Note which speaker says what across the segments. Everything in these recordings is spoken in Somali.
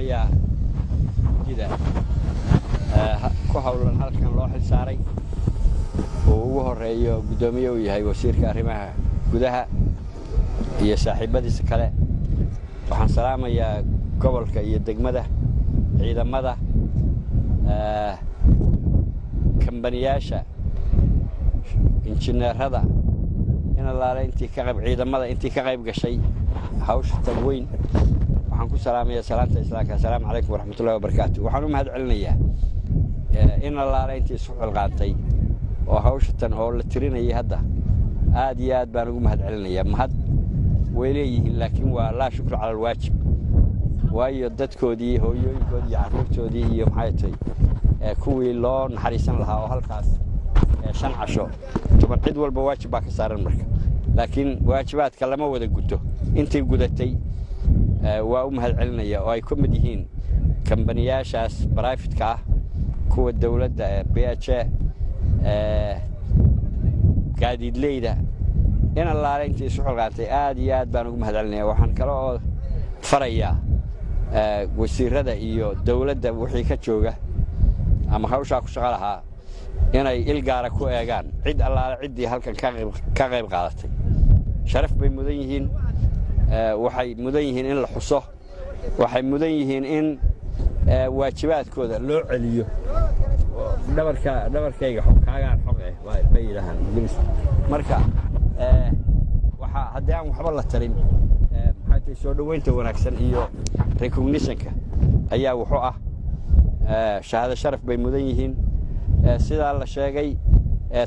Speaker 1: salaamayaa jida ku hawlan halkan loo xil saaray oo ugu horeeyo gudoomiye uu yahay wasiirka arrimaha gudaha iyo saaxiibadiisa kale. waxaan salaamayaa gobolka iyo degmada ciidamada kambaniyasha injineerada intii ka qayb gashay hawsha tan weyn. waxaan ku salaamayaa salaanta islaamka. assalaamu calaykum waraxmatullaahi wabarakaatuh. waxaan u mahad celinayaa in intii isu xilqaantay oo hawsha tan oo la tirinayay hadda aad iyo aad baan ugu mahad celinayaa. mahad way leeyihiin laakiin waa laa shukru cala alwaajib, waayo dadkoodii hooyooyinkoodii iyo carruurtoodii iyo maxay tahay kuwii loo naxariisan lahaa oo halkaas 5 casho toban cid walba waajib baa ka saaran marka, laakiin waajibaadka lama wada guto. intii gudatay waa u mahad celinaya oo ay ka mid yihiin kambaniyashaas private-ka ah, kuwa dawladda BHA gaadiidleyda intii isu xilqaantay aad iyo aad baan ugu mahad celinayaa. waxaan kale oo farayaa wasiirada iyo dawladda wixii ka jooga ama hawshaa ku shaqo lahaa inay il gaara ku eegaan cid allaale ciddii halkan ka qayb qaadatay. sharaf bay mudan yihiin, waxay mudan yihiin in la xuso, waxay mudan yihiin in waajibaadkooda loo celiyo. dhabarkayga kaagaan xog bay yidhaahaan marka haddii aan waxba la tarin maxay tahay soo dhoweynta wanaagsan iyo recognitionka ayaa wuxuu ah shahaado sharaf bay mudan yihiin. sidaa la sheegay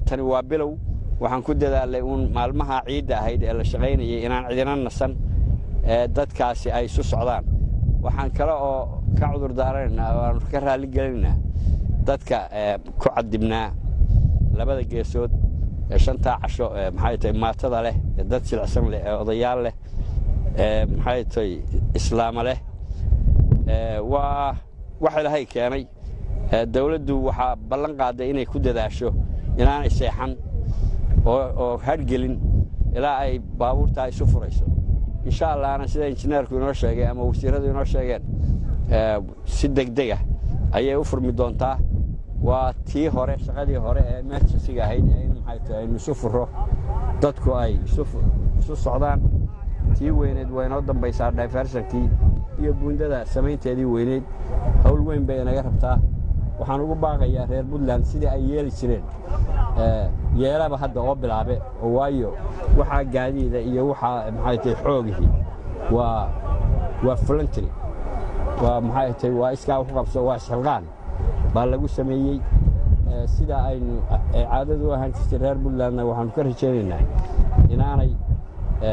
Speaker 1: tani waa bilow. waxaan ku dadaalay uun maalmaha ciidda ahayd ee la shaqaynayay inaan cidina nasan dadkaasi ay isu socdaan. waxaan kale oo ka cudur daaranaynaa oo aan ka raali gelinaynaa dadka ku cadibnaa labada geesood 5 casho maxay tahay maatada leh, dad silacsan leh, odayaal leh, maxay tahay islaama leh. waa wax Ilaahay keenay. dawladdu waxaa ballan qaaday inay ku dadaasho inaanay seexan oo hadgelin ilaa ay baabuurta isu furayso. insha Allahna sida injineerku inoo sheegay ama wasiiradu inoo sheegeen si degdeg ah ayay u furmi doontaa. waa tii hore shaqadii hore ee emergency-ga ahayd in maxay tahay isu furo dadku ay isu socdaan. tii weyneed waa inoo dambaysaa diversion-kii iyo buundada samaynteedii weyneed. hawl weyn bay inaga rabtaa. waxaan ugu baaqayaa reer Puntland sidii ay yeeli jireen yeelaba hadda oo bilaabe, oo waayo waxaa gaadiida iyo waxaa maxay tahay xoogihii waa voluntary, waa maxay tahay waa iskaa wax qabso, waa shaqaan baa lagu sameeyey. sida aynu caadadu u ahaan jirtay reer Puntlandna waxaanu ka rajaynaynaa inaanay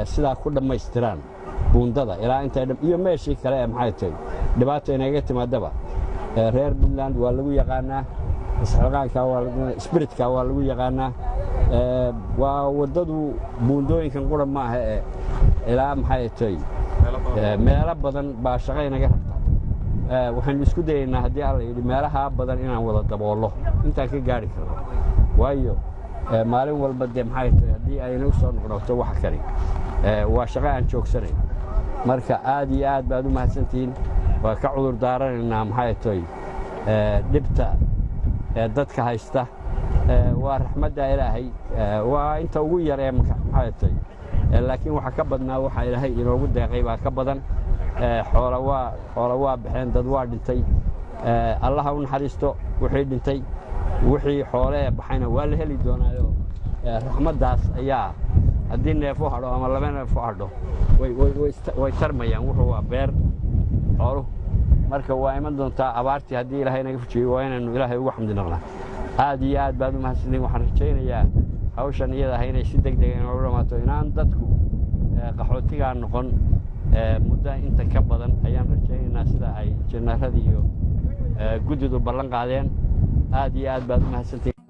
Speaker 1: sidaa ku dhammaystiraan buundada ilaa intay iyo meeshii kale ee maxay tahay dhibaato inaga timaadaba. reer Puntland waa lagu yaqaanaa isxilqaanka, spiritka waa lagu yaqaanaa. waa wadadu buundooyinkan qura ma aha ilaa maxay tahay meelo badan baa shaqo inaga rabtaa. waxaan isku dayaynaa haddii alla yidhi meelaha badan inaan wada daboollo intaan ka gaari karno, waayo maalin walba dee maxay tahay haddii ayna u soo noqnoqto waxa kale waa shaqo aan joogsanayn. marka aad iyo aad baad u mahadsantihiin. waa ka cudur daaranaynaa maxay tahay dhibta dadka haysta. waa raxmadda Ilaahay, waa inta ugu yar ee maxay tahay laakiin waxa ka badnaa waxa Ilaahay inoogu deeqay baa ka badan. xoola waa baxeen, dad waa dhintay. Allah ha u naxariisto wixii dhintay. wixii xoole baxayna waa la heli doonaayo. raxmaddaas ayaa haddii neef u hadho ama 2 neef u hadho way tarmayaan. wuxuu waa beer xooluhu. marka waa iman doontaa abaartii haddii Ilaahay naga fujiyo waa inaanu Ilaahay ugu xamdi naqnaa. aad iyo aad baad u mahadsantihiin. waxaan rajaynayaa hawshan iyada ah inay si degdeg ah inoogu dhamaato, inaan dadku qaxootigaa noqon muddo inta ka badan ayaan rajaynaynaa sida ay injineeradii iyo guddidu ballan qaadeen. aad iyo aad baad u mahadsantihiin.